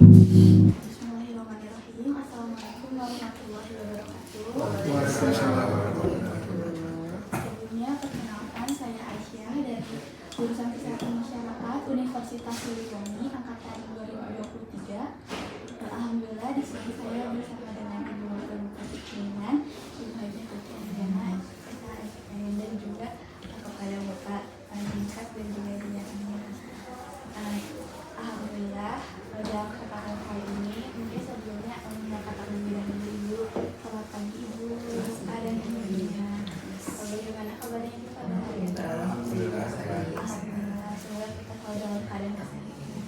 Bismillahirrahmanirrahim. Assalamualaikum warahmatullahi wabarakatuh. Sebelumnya perkenalkan, saya Aisyah dari jurusan Kesehatan Masyarakat Universitas Siliwangi angkatan 2023. Alhamdulillah di sini saya bersama dengan Ibu Wakil Bupati Kuningan, Ibu Hajah Tuti Andriana, SKSN, dan juga kepada Bapak Tingkat dan juga Dia Amira. Alhamdulillah dalam kesempatan kali ini mungkin sebelumnya menyatakan lebih dahulu selamat pagi Ibu Rizka dan Ibu Dina. Bagaimana kabarnya Ibu pada hari ini? Alhamdulillah. Semoga kita selalu dalam keadaan kesehatan.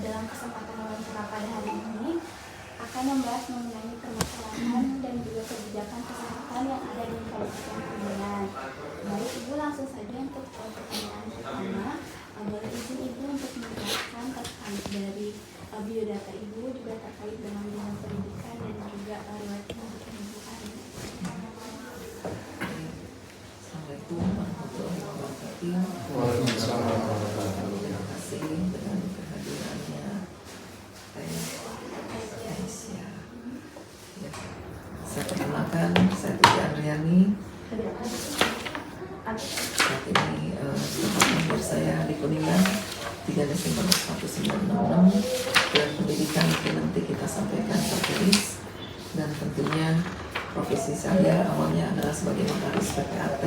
Dalam kesempatan wawancara pada hari ini akan membahas mengenai permasalahan dan juga kebijakan kesehatan yang ada di Kabupaten Kuningan. Baik Ibu, langsung saja untuk pertanyaan pertama. Boleh izin Ibu untuk menjelaskan terkait dari biodata Ibu juga terkait dengan bidang pendidikan dan juga riwayat pendidikan Ibu hari ini. Assalamualaikum warahmatullahi wabarakatuh. Waalaikumsalam warahmatullahi wabarakatuh. Terima kasih dengan kehadirannya Aisyah. Ya. Saya perkenalkan, saya Tuti Andriani. Saat ini tempat lahir saya di Kuningan 3 Desember 1966. Dan pendidikan itu nanti kita sampaikan tertulis. Dan tentunya profesi saya awalnya adalah sebagai notaris PPAT,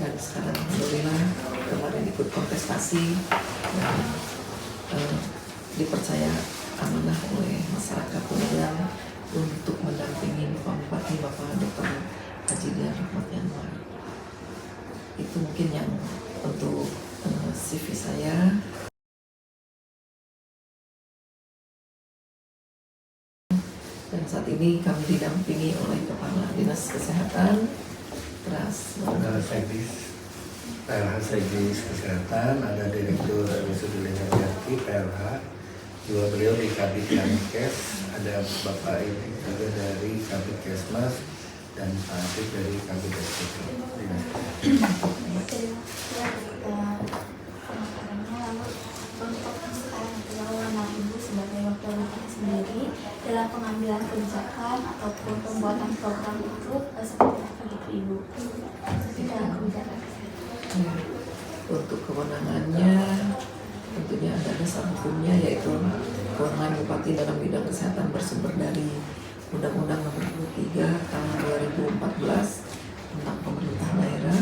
dan sekarang alhamdulillah kemarin ikut kontestasi dan dipercaya amanah oleh masyarakat Kuningan untuk mendampingi Bapak Bupati Bapak Dr. Haji Dian Rahmat Yanwar. Itu mungkin yang untuk CV saya. Dan saat ini kami didampingi oleh Kepala Dinas Kesehatan PLH Segis Kesehatan, ada Direktur Wisudul Jati PLH, juga beliau di Kabid Yankes, ada Bapak ini juga dari Kabid Kesmas dan Pak Afif dari Kabid SPK. Ibu sebagai wakil bupati sendiri dalam pengambilan kebijakan ataupun pembuatan program itu seperti apa gitu Ibu dalam kebijakan kesehatan? Untuk kewenangannya tentunya ada dasar hukumnya, yaitu kewenangan bupati dalam bidang kesehatan bersumber dari Undang-Undang Nomor 23 Tahun 2014 tentang pemerintah daerah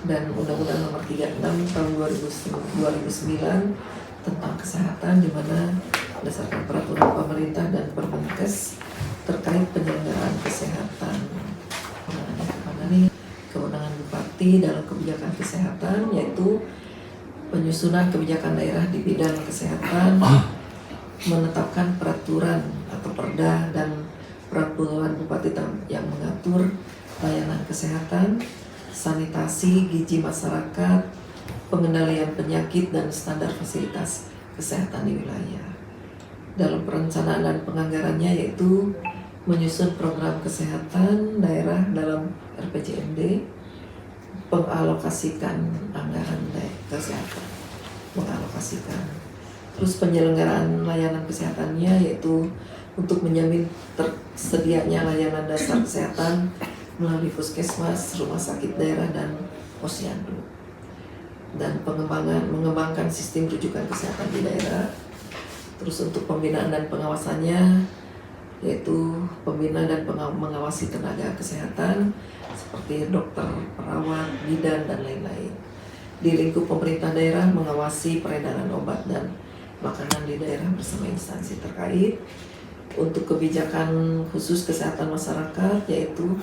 dan Undang-Undang Nomor 36 Tahun 2009 tentang kesehatan, di mana berdasarkan peraturan pemerintah dan Permenkes terkait penyelenggaraan kesehatan. Kewenangan bupati dalam kebijakan kesehatan yaitu penyusunan kebijakan daerah di bidang kesehatan, menetapkan peraturan atau perda dan peraturan bupati yang mengatur layanan kesehatan, sanitasi, gizi masyarakat, pengendalian penyakit dan standar fasilitas kesehatan di wilayah. Dalam perencanaan dan penganggarannya yaitu menyusun program kesehatan daerah dalam RPJMD, pengalokasikan anggaran kesehatan, terus penyelenggaraan layanan kesehatannya yaitu untuk menjamin tersedianya layanan dasar kesehatan melalui puskesmas, rumah sakit daerah dan posyandu, dan mengembangkan sistem rujukan kesehatan di daerah. Terus untuk pembinaan dan pengawasannya yaitu pembina dan mengawasi tenaga kesehatan seperti dokter, perawat, bidan, dan lain-lain. Di lingkup pemerintah daerah mengawasi peredaran obat dan makanan di daerah bersama instansi terkait. Untuk kebijakan khusus kesehatan masyarakat yaitu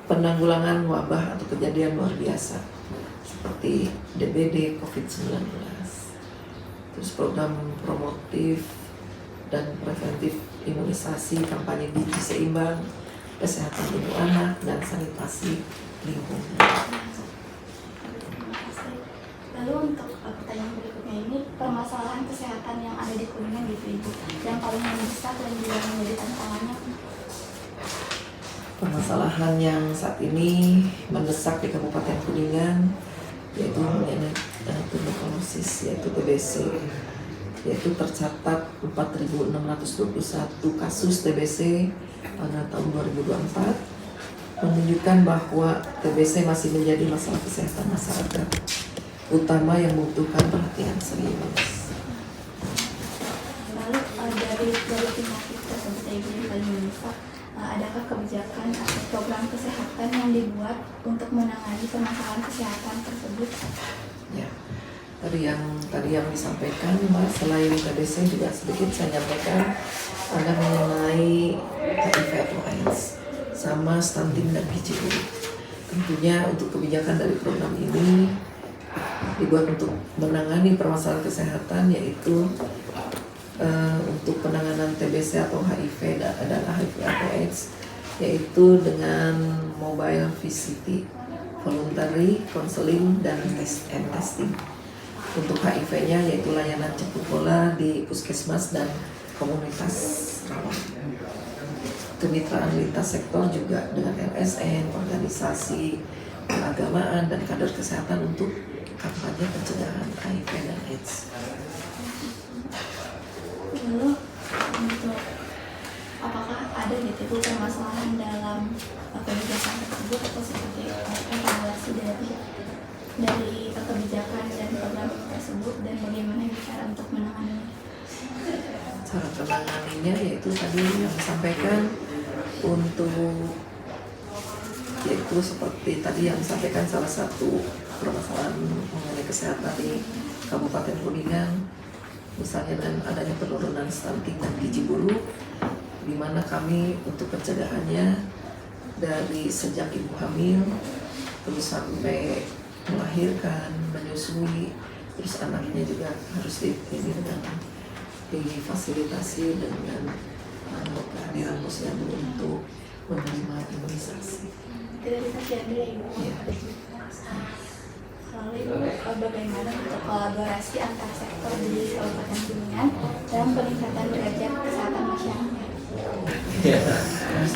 penanggulangan wabah atau kejadian luar biasa seperti DBD, COVID-19. Terus program promotif dan preventif imunisasi, kampanye gizi seimbang, kesehatan ibu anak, dan sanitasi lingkungan. Lalu untuk pertanyaan berikutnya ini, permasalahan kesehatan yang ada di Kuningan gitu Ibu, yang paling mendesak dan juga menjadi tantangannya. Permasalahan yang saat ini mendesak di Kabupaten Kuningan yaitu mengenai tuberkulosis, yaitu TBC. yaitu tercatat 4.621 kasus TBC pada tahun 2024, menunjukkan bahwa TBC masih menjadi masalah kesehatan masyarakat utama yang membutuhkan perhatian serius. Lalu dari penyakit tersebut Ibu yang paling mendesak, adakah kebijakan atau program kesehatan yang dibuat untuk menangani permasalahan kesehatan tersebut? Ya, tadi yang disampaikan Mas, selain TBC juga sedikit saya nyampaikan ada mengenai HIV atau AIDS sama stunting dan gizi buruk. Tentunya untuk kebijakan dari program ini dibuat untuk menangani permasalahan kesehatan, yaitu untuk penanganan TBC atau HIV dan HIV atau AIDS, yaitu dengan mobile VCT, voluntary counseling dan test and testing. Untuk HIV-nya yaitu layanan jemput bola di puskesmas dan komunitas rawan. Kemitraan lintas sektor juga dengan LSM, organisasi keagamaan dan kader kesehatan untuk kampanye pencegahan HIV dan AIDS. Lalu untuk apakah ada gitu Bu permasalahan dalam kebijakan tersebut atau seperti evaluasi dari kebijakan dan program tersebut dan bagaimana cara untuk menanganinya? Cara penanganannya yaitu tadi yang disampaikan untuk yaitu seperti tadi yang disampaikan salah satu permasalahan mengenai kesehatan di Kabupaten Kuningan, misalnya dengan adanya penurunan stunting dan gizi buruk, di mana kami untuk pencegahannya dari sejak ibu hamil terus sampai melahirkan, menyusui, terus anaknya juga harus difasilitasi dengan kehadiran posyandu untuk menerima imunisasi. Dari posyandu ya Ibu. Ya. Lalu Ibu, bagaimana untuk kolaborasi antar sektor di Kabupaten Kuningan dalam peningkatan derajat kesehatan masyarakat?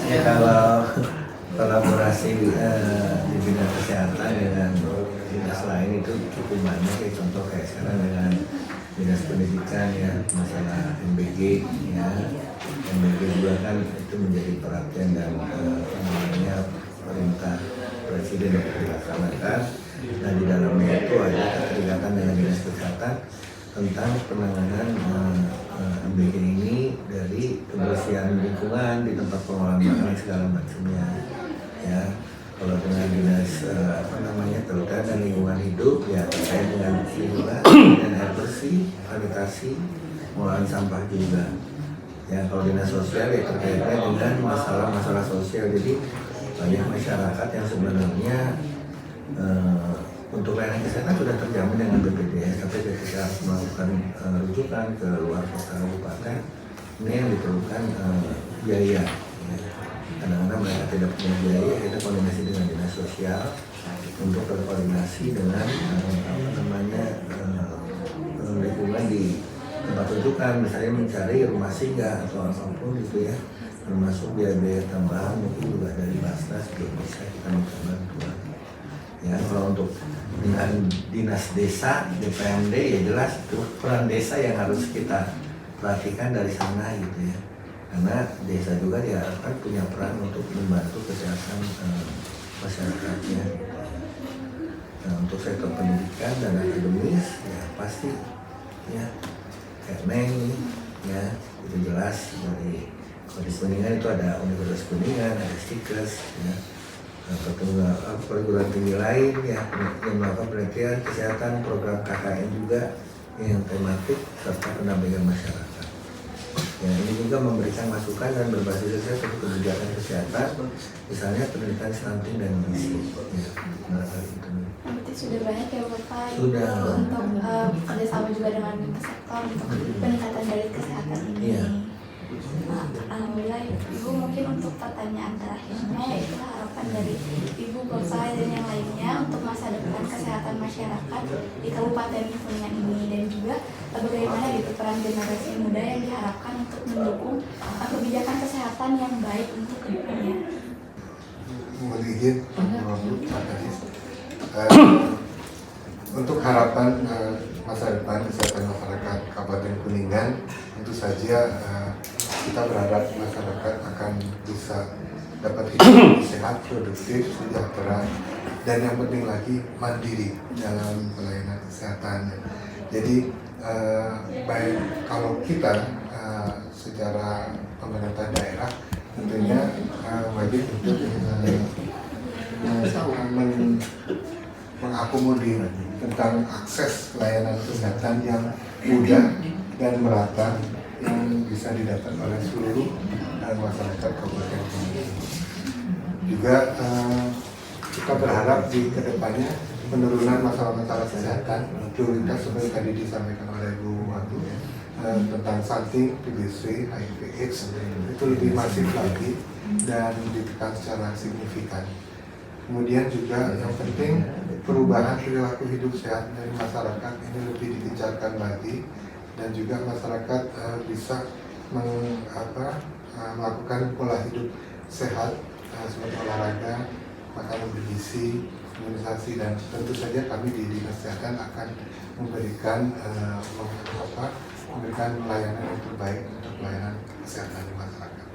Ya kalau kolaborasi di bidang kesehatan dengan dinas lain itu cukup banyak ya, contoh kayak sekarang dengan dinas pendidikan ya, masalah MBG ya, MBG juga kan itu menjadi perhatian dan namanya perintah presiden untuk dilaksanakan. Nah di dalamnya itu ada keterlibatan dengan dinas kesehatan tentang penanganan MBG ini dari kebersihan lingkungan di tempat pengolahan makanan segala macamnya ya. Kalau dengan dinas kehutanan dan lingkungan hidup ya terkait dengan lingkungan dan air bersih, sanitasi, pengolahan sampah juga ya. Kalau dinas sosial ya terkaitnya dengan masalah-masalah sosial. Jadi banyak masyarakat yang sebenarnya untuk layanan kesehatan sudah terjamin dengan BPJS, tapi ketika harus melakukan rujukan ke luar kota kabupaten, ini yang diperlukan biaya. Kadang-kadang mereka tidak punya biaya, kita koordinasi dengan dinas sosial untuk berkoordinasi dengan lingkungan di tempat rujukan, misalnya mencari rumah singgah atau apapun gitu ya, termasuk biaya tambahan mungkin juga dari Basnas juga bisa kita minta bantuan. Ya, kalau untuk dengan dinas desa, DPMD ya jelas itu peran desa yang harus kita perhatikan dari sana gitu ya. Karena desa juga diharapkan punya peran untuk membantu kesehatan masyarakatnya. Nah, untuk sektor pendidikan dan akademis ya pasti ya kayak Meng ya itu jelas dari Universitas Kuningan itu ada Universitas Kuningan, ada Stikes ya. Perguruan tinggi lain ya yang melakukan penelitian kesehatan, program KKN juga yang tematik serta pendampingan masyarakat. Ya, ini juga memberikan masukan dan berbasis riset untuk kebijakan kesehatan, misalnya penelitian stunting dan gizi. Ya, Berarti sudah banyak ya Bapak Sudah. untuk kerjasama juga dengan lintas sektor untuk peningkatan dari kesehatan ini. Iya. Alhamdulillah Ibu, mungkin untuk pertanyaan terakhirnya yaitu harapan dari Ibu, Bapak dan yang lainnya untuk masa depan kesehatan masyarakat di Kabupaten Kuningan ini, dan juga bagaimana gitu peran generasi muda yang diharapkan untuk mendukung kebijakan kesehatan yang baik untuk kedepannya. Mohon izin, untuk harapan masa depan kesehatan masyarakat Kabupaten Kuningan ringan, tentu saja kita berharap masyarakat akan bisa dapat hidup sehat, produktif, sejahtera, dan yang penting lagi mandiri dalam pelayanan kesehatan. Jadi baik kalau kita secara pemerintah daerah tentunya wajib untuk mengakomodir tentang akses pelayanan kesehatan yang mudah dan merata yang bisa didapat oleh seluruh masyarakat Kabupaten Kebumen. Juga kita berharap di kedepannya penurunan masalah-masalah kesehatan prioritas seperti tadi disampaikan oleh Bu Watu tentang stunting, TBC, HIV/AIDS itu lebih masif lagi dan ditekan secara signifikan. Kemudian juga yang penting perubahan perilaku hidup sehat dari masyarakat ini lebih digencarkan lagi dan juga masyarakat bisa melakukan pola hidup sehat seperti olahraga, makanan bergizi, imunisasi, dan tentu saja kami di Dinas Kesehatan akan memberikan pelayanan yang terbaik untuk pelayanan kesehatan di masyarakat.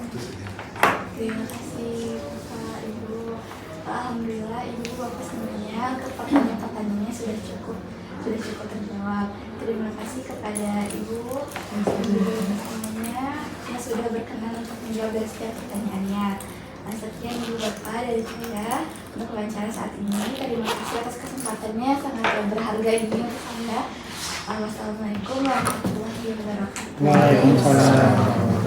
Itu saja. Terima kasih Bapak Ibu. Alhamdulillah Ibu Bapak semuanya untuk pertanyaan-pertanyaannya sudah cukup terjawab. Terima kasih kepada Ibu dan semuanya yang sudah berkenan untuk menjawab dari setiap pertanyaannya. Sekian Ibu Bapak dari saya untuk wawancara saat ini. Terima kasih atas kesempatannya sangat berharga ini untuk saya. Wassalamualaikum warahmatullahi wabarakatuh. Waalaikumsalam.